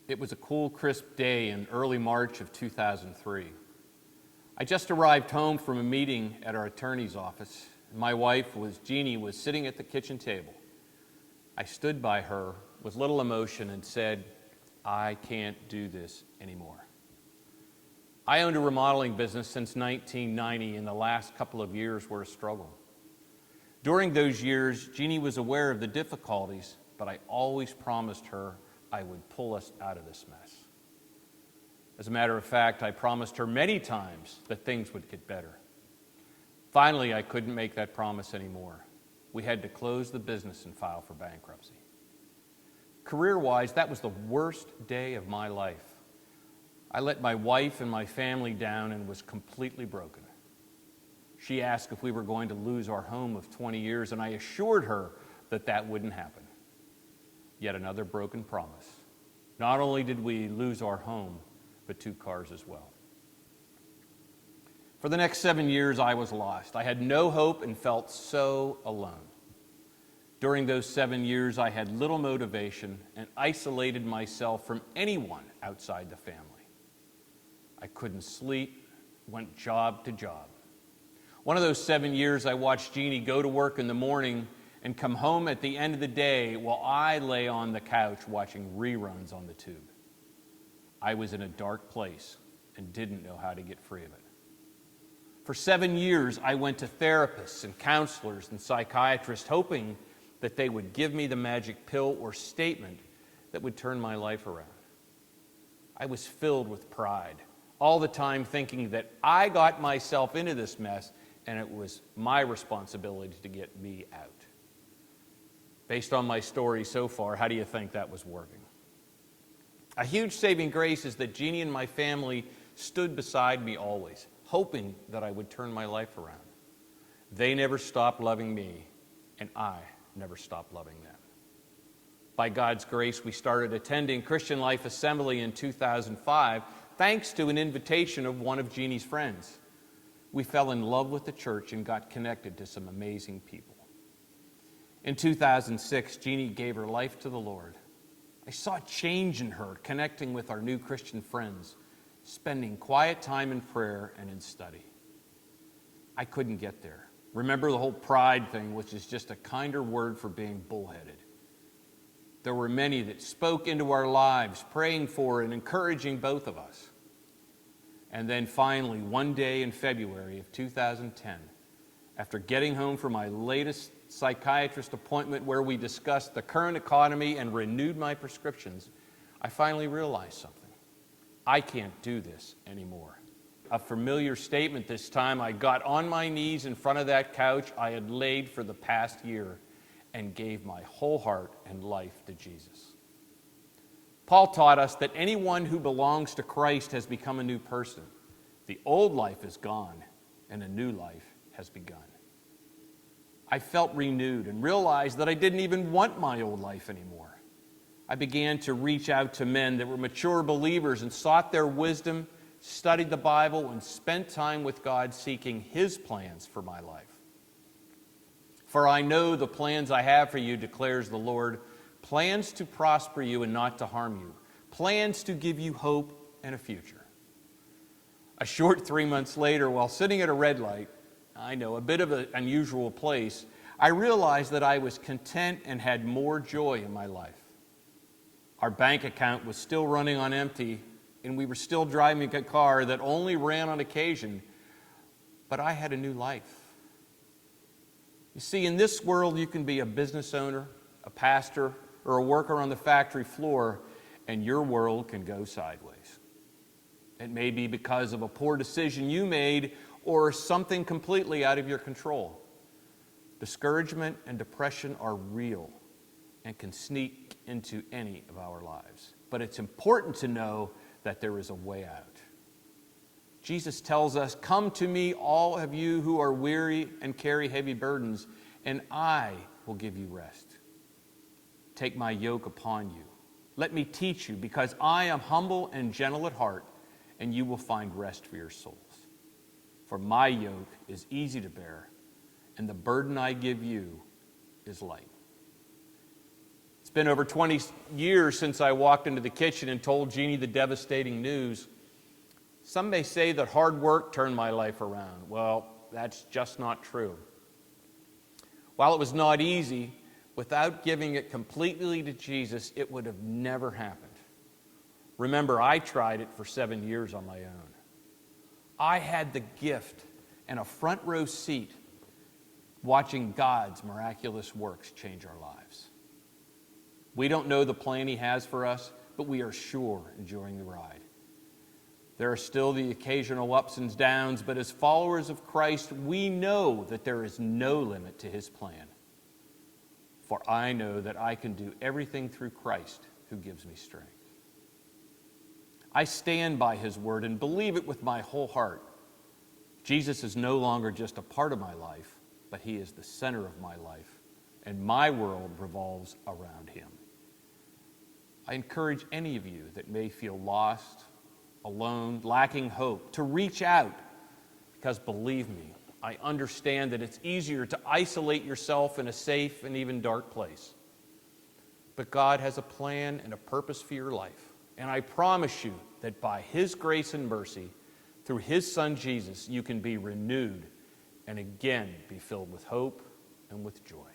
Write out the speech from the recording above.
It was a cool, crisp day in early March of 2003. I just arrived home from a meeting at our attorney's office. My wife, Jeannie, was sitting at the kitchen table. I stood by her with little emotion and said, "I can't do this anymore." I owned a remodeling business since 1990, and the last couple of years were a struggle. During those years, Jeannie was aware of the difficulties, but I always promised her I would pull us out of this mess. As a matter of fact, I promised her many times that things would get better. Finally, I couldn't make that promise anymore. We had to close the business and file for bankruptcy. Career-wise, that was the worst day of my life. I let my wife and my family down and was completely broken. She asked if we were going to lose our home of 20 years, and I assured her that that wouldn't happen. Yet another broken promise. Not only did we lose our home, but 2 cars as well. For the next 7 years, I was lost. I had no hope and felt so alone. During those 7 years, I had little motivation and isolated myself from anyone outside the family. I couldn't sleep, went job to job. One of those 7 years, I watched Jeannie go to work in the morning and come home at the end of the day while I lay on the couch watching reruns on the tube. I was in a dark place and didn't know how to get free of it. For 7 years, I went to therapists and counselors and psychiatrists hoping that they would give me the magic pill or statement that would turn my life around. I was filled with pride, all the time thinking that I got myself into this mess and it was my responsibility to get me out. Based on my story so far, how do you think that was working? A huge saving grace is that Jeannie and my family stood beside me always, hoping that I would turn my life around. They never stopped loving me, and I never stopped loving them. By God's grace, we started attending Christian Life Assembly in 2005, thanks to an invitation of one of Jeannie's friends. We fell in love with the church and got connected to some amazing people. In 2006, Jeannie gave her life to the Lord. I saw a change in her, connecting with our new Christian friends, spending quiet time in prayer and in study. I couldn't get there. Remember the whole pride thing, which is just a kinder word for being bullheaded. There were many that spoke into our lives, praying for and encouraging both of us. And then finally, one day in February of 2010, after getting home from my latest psychiatrist appointment where we discussed the current economy and renewed my prescriptions, I finally realized something. I can't do this anymore. A familiar statement this time. I got on my knees in front of that couch I had laid for the past year and gave my whole heart and life to Jesus. Paul taught us that anyone who belongs to Christ has become a new person. The old life is gone and a new life has begun. I felt renewed and realized that I didn't even want my old life anymore. I began to reach out to men that were mature believers and sought their wisdom, studied the Bible, and spent time with God seeking His plans for my life. For I know the plans I have for you, declares the Lord, plans to prosper you and not to harm you, plans to give you hope and a future. A short 3 months later, while sitting at a red light, I know, a bit of an unusual place, I realized that I was content and had more joy in my life. Our bank account was still running on empty, and we were still driving a car that only ran on occasion, but I had a new life. You see, in this world, you can be a business owner, a pastor, or a worker on the factory floor, and your world can go sideways. It may be because of a poor decision you made or something completely out of your control. Discouragement and depression are real and can sneak into any of our lives. But it's important to know that there is a way out. Jesus tells us, "Come to me, all of you who are weary and carry heavy burdens, and I will give you rest. Take my yoke upon you. Let me teach you, because I am humble and gentle at heart, and you will find rest for your souls. For my yoke is easy to bear, and the burden I give you is light." It's been over 20 years since I walked into the kitchen and told Jeannie the devastating news. Some may say that hard work turned my life around. Well, that's just not true. While it was not easy, without giving it completely to Jesus, it would have never happened. Remember, I tried it for 7 years on my own. I had the gift and a front row seat watching God's miraculous works change our lives. We don't know the plan He has for us, but we are sure enjoying the ride. There are still the occasional ups and downs, but as followers of Christ, we know that there is no limit to His plan. For I know that I can do everything through Christ who gives me strength. I stand by His word and believe it with my whole heart. Jesus is no longer just a part of my life, but He is the center of my life, and my world revolves around Him. I encourage any of you that may feel lost, alone, lacking hope, to reach out, because believe me, I understand that it's easier to isolate yourself in a safe and even dark place. But God has a plan and a purpose for your life, and I promise you that by His grace and mercy, through His Son Jesus, you can be renewed and again be filled with hope and with joy.